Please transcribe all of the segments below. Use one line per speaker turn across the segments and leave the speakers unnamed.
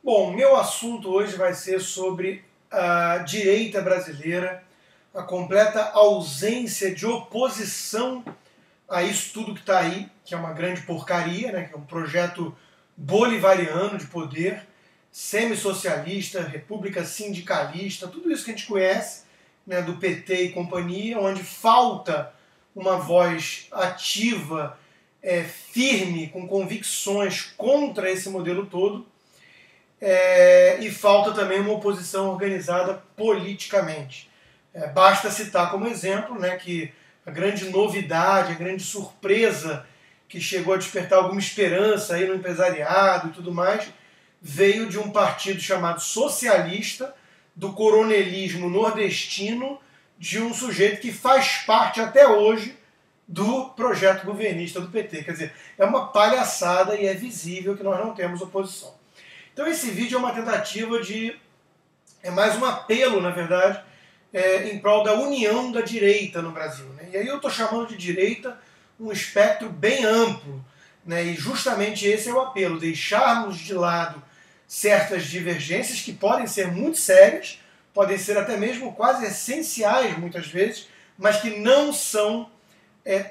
Bom, meu assunto hoje vai ser sobre a direita brasileira, a completa ausência de oposição a isso tudo que está aí, que é uma grande porcaria, né, que é um projeto bolivariano de poder, semi-socialista, república sindicalista, tudo isso que a gente conhece, né, do PT e companhia, onde falta uma voz ativa, firme, com convicções contra esse modelo todo. E falta também uma oposição organizada politicamente. Basta citar como exemplo, né, que a grande novidade, a grande surpresa que chegou a despertar alguma esperança aí no empresariado e tudo mais, veio de um partido chamado socialista, do coronelismo nordestino, de um sujeito que faz parte até hoje do projeto governista do PT. Quer dizer, é uma palhaçada e é visível que nós não temos oposição. Então esse vídeo é uma tentativa de... é mais um apelo, na verdade, em prol da união da direita no Brasil. Né? E aí eu estou chamando de direita um espectro bem amplo. Né? E justamente esse é o apelo, deixarmos de lado certas divergências que podem ser muito sérias, podem ser até mesmo quase essenciais muitas vezes, mas que não são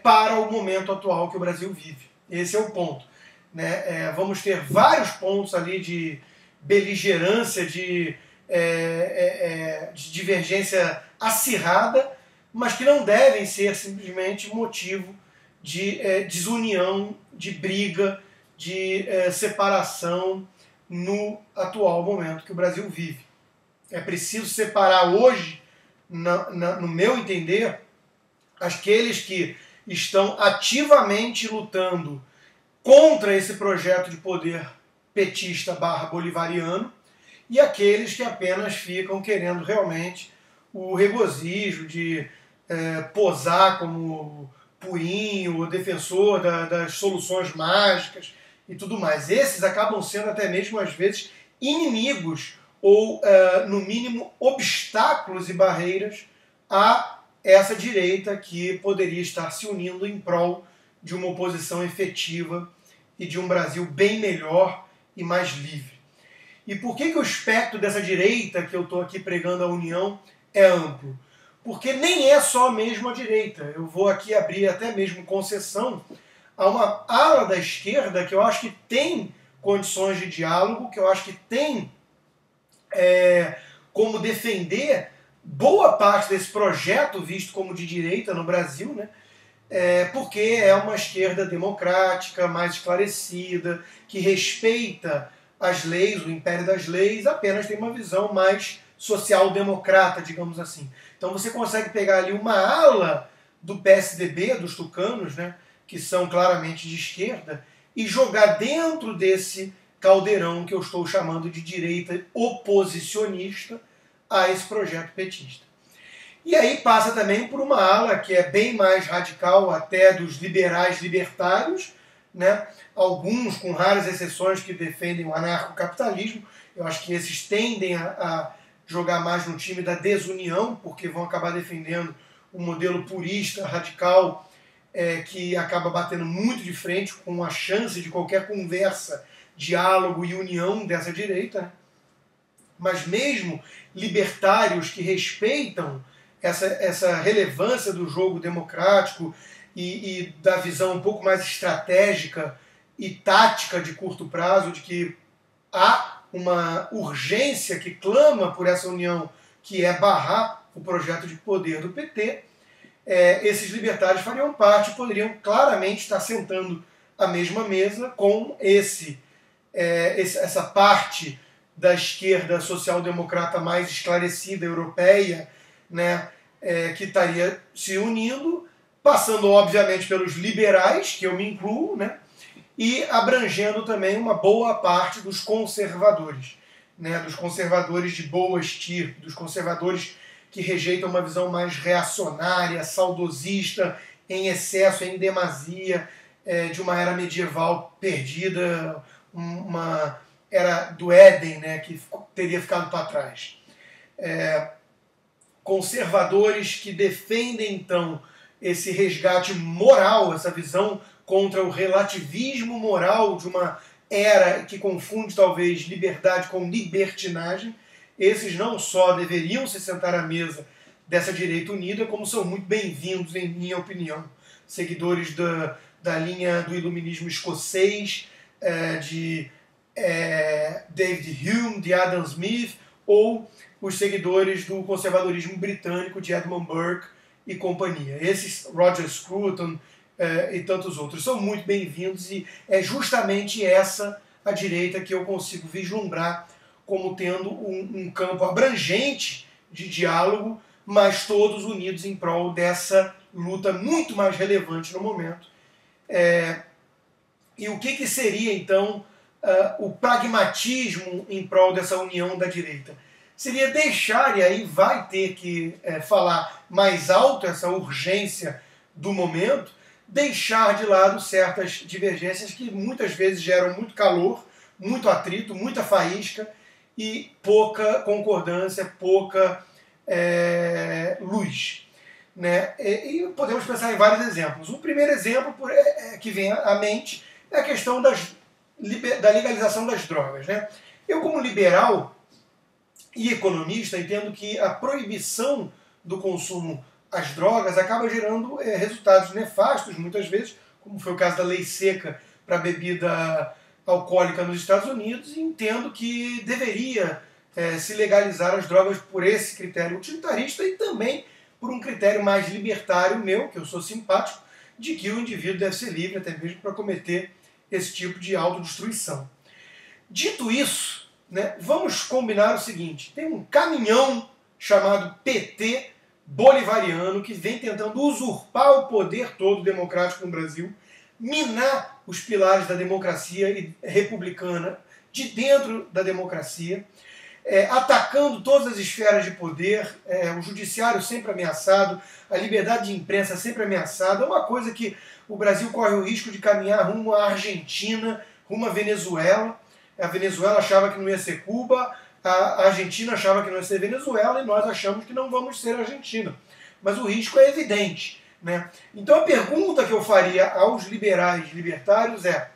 para o momento atual que o Brasil vive. Esse é o ponto. Né? Vamos ter vários pontos ali de beligerância, de divergência acirrada, mas que não devem ser simplesmente motivo de desunião, de briga, de separação no atual momento que o Brasil vive. É preciso separar hoje, no meu entender, aqueles que estão ativamente lutando contra esse projeto de poder petista / bolivariano e aqueles que apenas ficam querendo realmente o regozijo de posar como puinho ou defensor das soluções mágicas e tudo mais. Esses acabam sendo até mesmo às vezes inimigos ou, no mínimo, obstáculos e barreiras a essa direita que poderia estar se unindo em prol de uma oposição efetiva e de um Brasil bem melhor e mais livre. E por que o espectro dessa direita que eu estou aqui pregando a união é amplo? Porque nem é só mesmo a direita. Eu vou aqui abrir até mesmo concessão a uma ala da esquerda que eu acho que tem condições de diálogo, que eu acho que tem como defender boa parte desse projeto visto como de direita no Brasil, né? Porque é uma esquerda democrática, mais esclarecida, que respeita as leis, o império das leis, apenas tem uma visão mais social-democrata, digamos assim. Então você consegue pegar ali uma ala do PSDB, dos tucanos, né, que são claramente de esquerda, e jogar dentro desse caldeirão que eu estou chamando de direita oposicionista a esse projeto petista. E aí passa também por uma ala que é bem mais radical até dos liberais libertários, né? Alguns com raras exceções que defendem o anarcocapitalismo. Eu acho que esses tendem a jogar mais no time da desunião, porque vão acabar defendendo um modelo purista, radical, que acaba batendo muito de frente com a chance de qualquer conversa, diálogo e união dessa direita. Mas mesmo libertários que respeitam essa relevância do jogo democrático e da visão um pouco mais estratégica e tática de curto prazo, de que há uma urgência que clama por essa união, que é barrar o projeto de poder do PT, esses libertários fariam parte, poderiam claramente estar sentando à mesma mesa com essa parte da esquerda social-democrata mais esclarecida, europeia, né, que estaria se unindo, passando obviamente pelos liberais, que eu me incluo, né, e abrangendo também uma boa parte dos conservadores, né, dos conservadores de boa estirpe, dos conservadores que rejeitam uma visão mais reacionária, saudosista, em excesso, em demasia, de uma era medieval perdida, uma era do Éden, né, que teria ficado para trás. Conservadores que defendem, então, esse resgate moral, essa visão contra o relativismo moral de uma era que confunde talvez liberdade com libertinagem. Esses não só deveriam se sentar à mesa dessa direita unida, como são muito bem-vindos, em minha opinião. Seguidores da linha do iluminismo escocês, de David Hume, de Adam Smith, ou os seguidores do conservadorismo britânico de Edmund Burke e companhia. Esses, Roger Scruton e tantos outros, são muito bem-vindos, e é justamente essa a direita que eu consigo vislumbrar como tendo um campo abrangente de diálogo, mas todos unidos em prol dessa luta muito mais relevante no momento. E o que seria, então, o pragmatismo em prol dessa união da direita? Seria deixar, e aí vai ter que falar mais alto essa urgência do momento, deixar de lado certas divergências que muitas vezes geram muito calor, muito atrito, muita faísca e pouca concordância, pouca luz. Né? E podemos pensar em vários exemplos. O primeiro exemplo que vem à mente é a questão da legalização das drogas. Né? Eu, como liberal e economista, entendo que a proibição do consumo às drogas acaba gerando resultados nefastos, muitas vezes, como foi o caso da lei seca para a bebida alcoólica nos Estados Unidos, e entendo que deveria se legalizar as drogas por esse critério utilitarista e também por um critério mais libertário meu, que eu sou simpático, de que o indivíduo deve ser livre até mesmo para cometer esse tipo de autodestruição. Dito isso, né, vamos combinar o seguinte: tem um caminhão chamado PT bolivariano que vem tentando usurpar o poder todo democrático no Brasil, minar os pilares da democracia republicana de dentro da democracia, atacando todas as esferas de poder, o judiciário sempre ameaçado, a liberdade de imprensa sempre ameaçada. É uma coisa que o Brasil corre o risco de caminhar rumo à Argentina, rumo à Venezuela. A Venezuela achava que não ia ser Cuba, a Argentina achava que não ia ser Venezuela, e nós achamos que não vamos ser Argentina. Mas o risco é evidente. Né? Então a pergunta que eu faria aos liberais libertários é: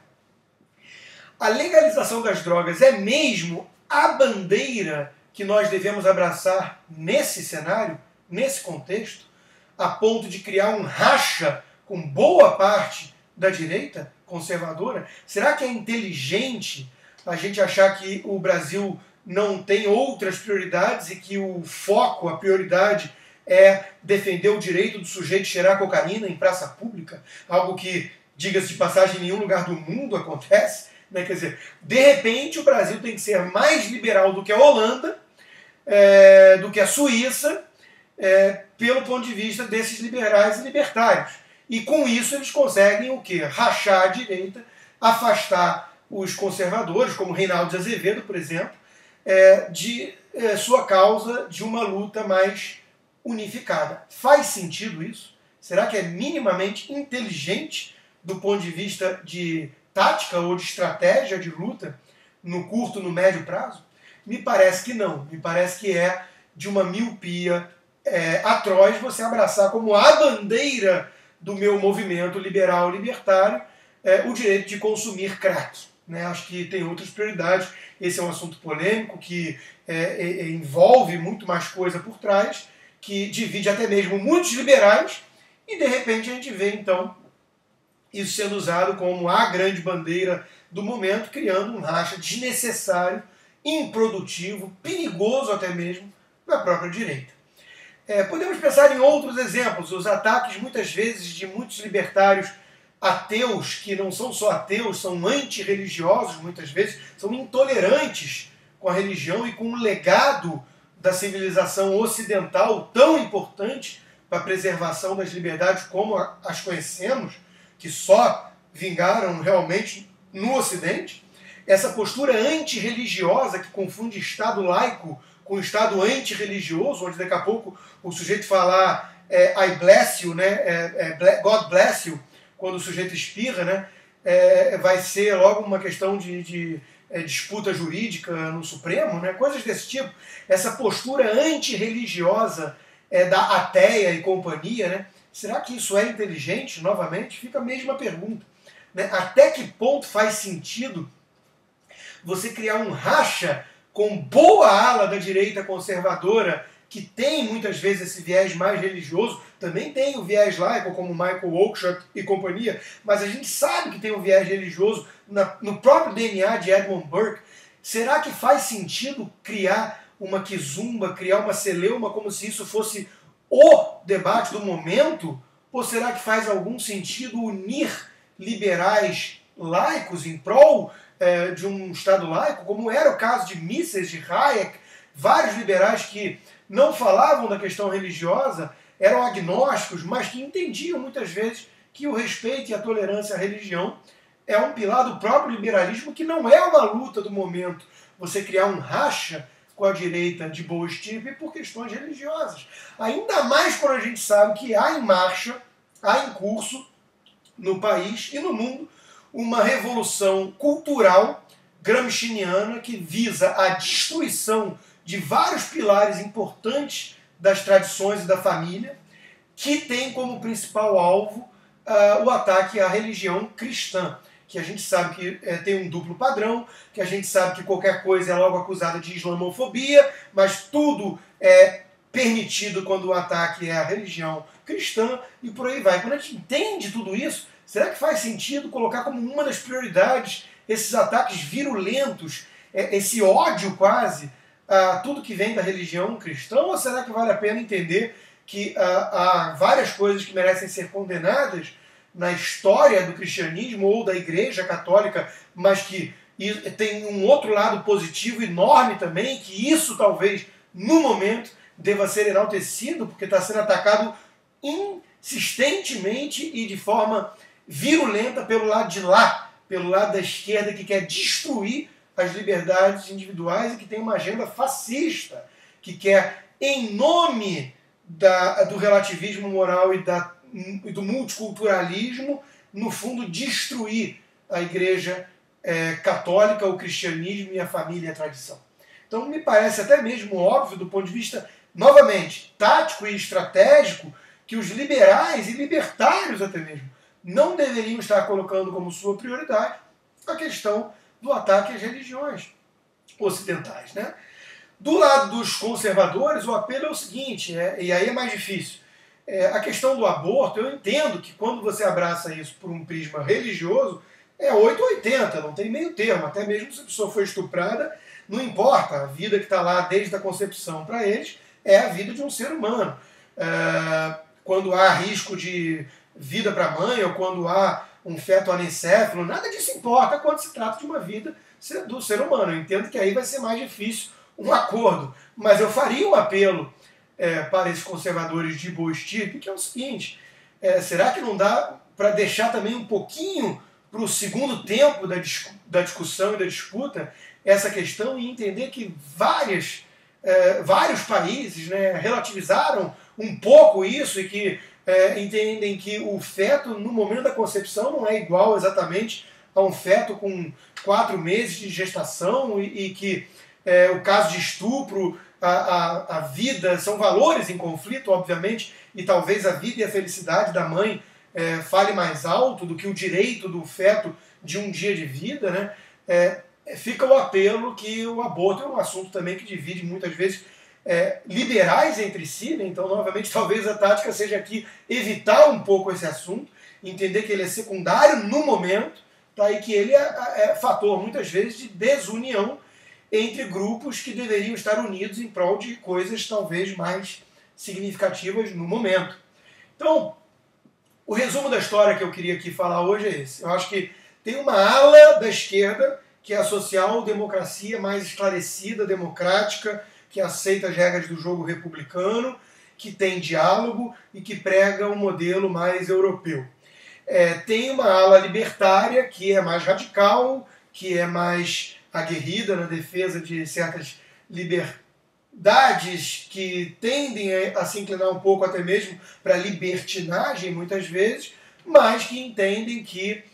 a legalização das drogas é mesmo a bandeira que nós devemos abraçar nesse cenário, nesse contexto, a ponto de criar um racha com boa parte da direita conservadora? Será que é inteligente a gente achar que o Brasil não tem outras prioridades e que o foco, a prioridade é defender o direito do sujeito cheirar cocaína em praça pública? Algo que, diga-se de passagem, em nenhum lugar do mundo acontece. Né? Quer dizer, de repente o Brasil tem que ser mais liberal do que a Holanda, do que a Suíça, pelo ponto de vista desses liberais e libertários. E com isso eles conseguem o quê? Rachar a direita, afastar os conservadores, como Reinaldo de Azevedo, por exemplo, de sua causa de uma luta mais unificada. Faz sentido isso? Será que é minimamente inteligente do ponto de vista de tática ou de estratégia de luta no curto, no médio prazo? Me parece que não. Me parece que é de uma miopia atroz você abraçar como a bandeira do meu movimento liberal libertário o direito de consumir crack. Né? Acho que tem outras prioridades. Esse é um assunto polêmico que envolve muito mais coisa por trás, que divide até mesmo muitos liberais, e de repente a gente vê então isso sendo usado como a grande bandeira do momento, criando um racha desnecessário, improdutivo, perigoso até mesmo, na própria direita. Podemos pensar em outros exemplos, os ataques muitas vezes de muitos libertários ateus, que não são só ateus, são antirreligiosos muitas vezes, são intolerantes com a religião e com o legado da civilização ocidental tão importante para a preservação das liberdades como as conhecemos, que só vingaram realmente no Ocidente. Essa postura antirreligiosa que confunde Estado laico com Estado antirreligioso, onde daqui a pouco o sujeito falar I bless you, né, God bless you, quando o sujeito espirra, né, vai ser logo uma questão de disputa jurídica no Supremo, né, coisas desse tipo. Essa postura antirreligiosa da ateia e companhia, né, será que isso é inteligente? Novamente, fica a mesma pergunta. Né? Até que ponto faz sentido você criar um racha com boa ala da direita conservadora, que tem muitas vezes esse viés mais religioso, também tem o viés laico, como Michael Oakeshott e companhia, mas a gente sabe que tem um viés religioso no próprio DNA de Edmund Burke. Será que faz sentido criar uma quizumba, criar uma celeuma como se isso fosse o debate do momento? Ou será que faz algum sentido unir liberais laicos em prol de um Estado laico, como era o caso de Mises, de Hayek, vários liberais que não falavam da questão religiosa, eram agnósticos, mas que entendiam muitas vezes que o respeito e a tolerância à religião é um pilar do próprio liberalismo, que não é uma luta do momento você criar um racha com a direita de boa estirpe por questões religiosas. Ainda mais quando a gente sabe que há em marcha, há em curso no país e no mundo uma revolução cultural gramsciana que visa a destruição de vários pilares importantes das tradições e da família, que tem como principal alvo o ataque à religião cristã, que a gente sabe que tem um duplo padrão, que a gente sabe que qualquer coisa é logo acusada de islamofobia, mas tudo é permitido quando o ataque é à religião cristã, e por aí vai. Quando a gente entende tudo isso, será que faz sentido colocar como uma das prioridades esses ataques virulentos, esse ódio quase, a tudo que vem da religião cristã? Ou será que vale a pena entender que há várias coisas que merecem ser condenadas na história do cristianismo ou da Igreja Católica, mas que tem um outro lado positivo enorme também, que isso talvez, no momento, deva ser enaltecido, porque está sendo atacado insistentemente e de forma virulenta pelo lado de lá, pelo lado da esquerda, que quer destruir as liberdades individuais e que tem uma agenda fascista, que quer, em nome do relativismo moral e do multiculturalismo, no fundo, destruir a Igreja católica, o cristianismo e a família e a tradição. Então, me parece até mesmo óbvio, do ponto de vista, novamente, tático e estratégico, que os liberais e libertários até mesmo não deveriam estar colocando como sua prioridade a questão do ataque às religiões ocidentais, né? Do lado dos conservadores, o apelo é o seguinte, e aí é mais difícil. A questão do aborto, eu entendo que quando você abraça isso por um prisma religioso, é 8 ou 80, não tem meio termo. Até mesmo se a pessoa foi estuprada, não importa, a vida que está lá desde a concepção para eles é a vida de um ser humano. Quando há risco de vida para a mãe, ou quando há um feto anencéfalo, nada disso importa quando se trata de uma vida do ser humano. Eu entendo que aí vai ser mais difícil um acordo, mas eu faria um apelo para esses conservadores de boa estirpe, que é o seguinte, será que não dá para deixar também um pouquinho para o segundo tempo da discussão e da disputa essa questão e entender que vários países, né, relativizaram um pouco isso e que entendem que o feto, no momento da concepção, não é igual exatamente a um feto com 4 meses de gestação e que o caso de estupro, a vida, são valores em conflito, obviamente, e talvez a vida e a felicidade da mãe fale mais alto do que o direito do feto de um dia de vida, né? Fica o apelo que o aborto é um assunto também que divide muitas vezes liberais entre si, né? Então, novamente, talvez a tática seja aqui evitar um pouco esse assunto, entender que ele é secundário no momento, tá? E que ele é fator, muitas vezes, de desunião entre grupos que deveriam estar unidos em prol de coisas talvez mais significativas no momento. Então, o resumo da história que eu queria aqui falar hoje é esse. Eu acho que tem uma ala da esquerda que é a social-democracia mais esclarecida, democrática, que aceita as regras do jogo republicano, que tem diálogo e que prega um modelo mais europeu. Tem uma ala libertária que é mais radical, que é mais aguerrida na defesa de certas liberdades que tendem a se inclinar um pouco até mesmo para a libertinagem, muitas vezes, mas que entendem que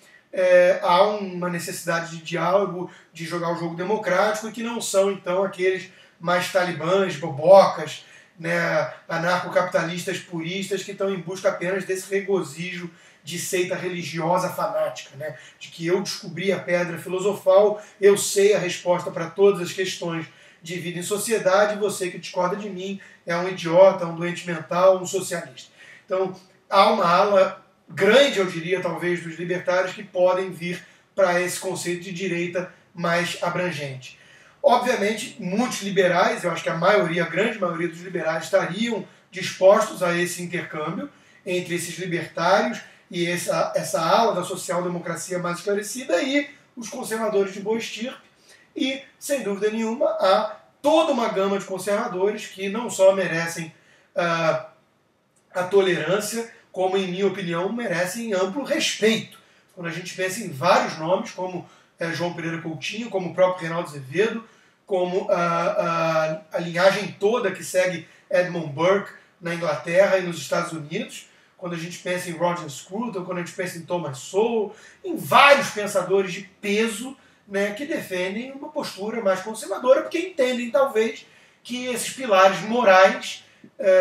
há uma necessidade de diálogo, de jogar o jogo democrático, e que não são, então, aqueles mais talibãs, bobocas, né, anarcocapitalistas puristas que estão em busca apenas desse regozijo de seita religiosa fanática, né? De que eu descobri a pedra filosofal, eu sei a resposta para todas as questões de vida em sociedade, e você que discorda de mim é um idiota, um doente mental, um socialista. Então, há uma ala grande, eu diria, talvez, dos libertários que podem vir para esse conceito de direita mais abrangente. Obviamente, muitos liberais, eu acho que a grande maioria dos liberais estariam dispostos a esse intercâmbio entre esses libertários e essa ala da social-democracia mais esclarecida e os conservadores de boa estirpe. E, sem dúvida nenhuma, há toda uma gama de conservadores que não só merecem a tolerância, como, em minha opinião, merecem amplo respeito. Quando a gente pensa em vários nomes, como João Pereira Coutinho, como o próprio Reinaldo Azevedo, como a linhagem toda que segue Edmund Burke na Inglaterra e nos Estados Unidos, quando a gente pensa em Roger Scruton, quando a gente pensa em Thomas Sowell, em vários pensadores de peso, né, que defendem uma postura mais conservadora, porque entendem, talvez, que esses pilares morais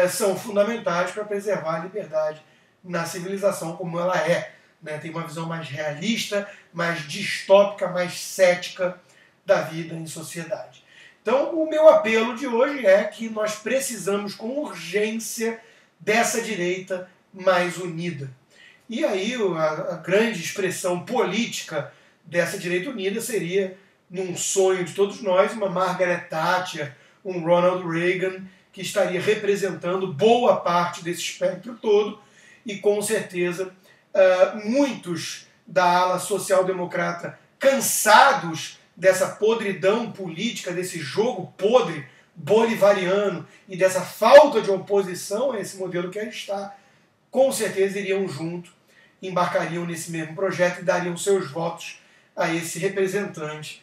são fundamentais para preservar a liberdade na civilização como ela é. Né? Tem uma visão mais realista, mais distópica, mais cética da vida em sociedade. Então, o meu apelo de hoje é que nós precisamos, com urgência, dessa direita mais unida. E aí, a grande expressão política dessa direita unida seria, num sonho de todos nós, uma Margaret Thatcher, um Ronald Reagan, que estaria representando boa parte desse espectro todo, e com certeza muitos da ala social-democrata cansados dessa podridão política, desse jogo podre bolivariano e dessa falta de oposição a esse modelo que aí está, com certeza iriam junto, embarcariam nesse mesmo projeto e dariam seus votos a esse representante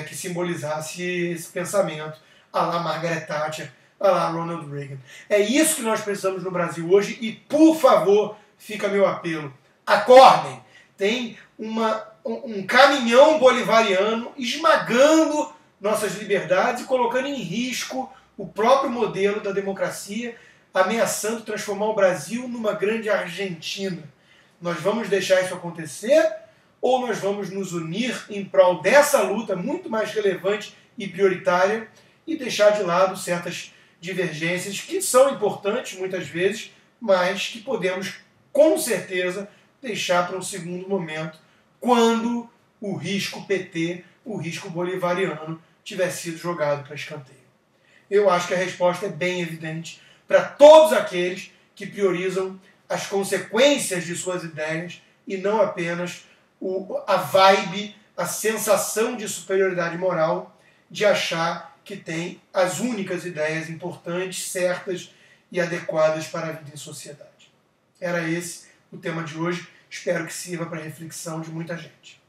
que simbolizasse esse pensamento à la Margaret Thatcher, à la Ronald Reagan. É isso que nós precisamos no Brasil hoje e, por favor, fica meu apelo, acordem! Tem um caminhão bolivariano esmagando nossas liberdades e colocando em risco o próprio modelo da democracia, ameaçando transformar o Brasil numa grande Argentina. Nós vamos deixar isso acontecer ou nós vamos nos unir em prol dessa luta muito mais relevante e prioritária e deixar de lado certas divergências que são importantes muitas vezes, mas que podemos com certeza deixar para um segundo momento, quando o risco PT, o risco bolivariano, tiver sido jogado para escanteio. Eu acho que a resposta é bem evidente para todos aqueles que priorizam as consequências de suas ideias e não apenas a vibe, a sensação de superioridade moral de achar que tem as únicas ideias importantes, certas e adequadas para a vida em sociedade. Era esse o tema de hoje. Espero que sirva para a reflexão de muita gente.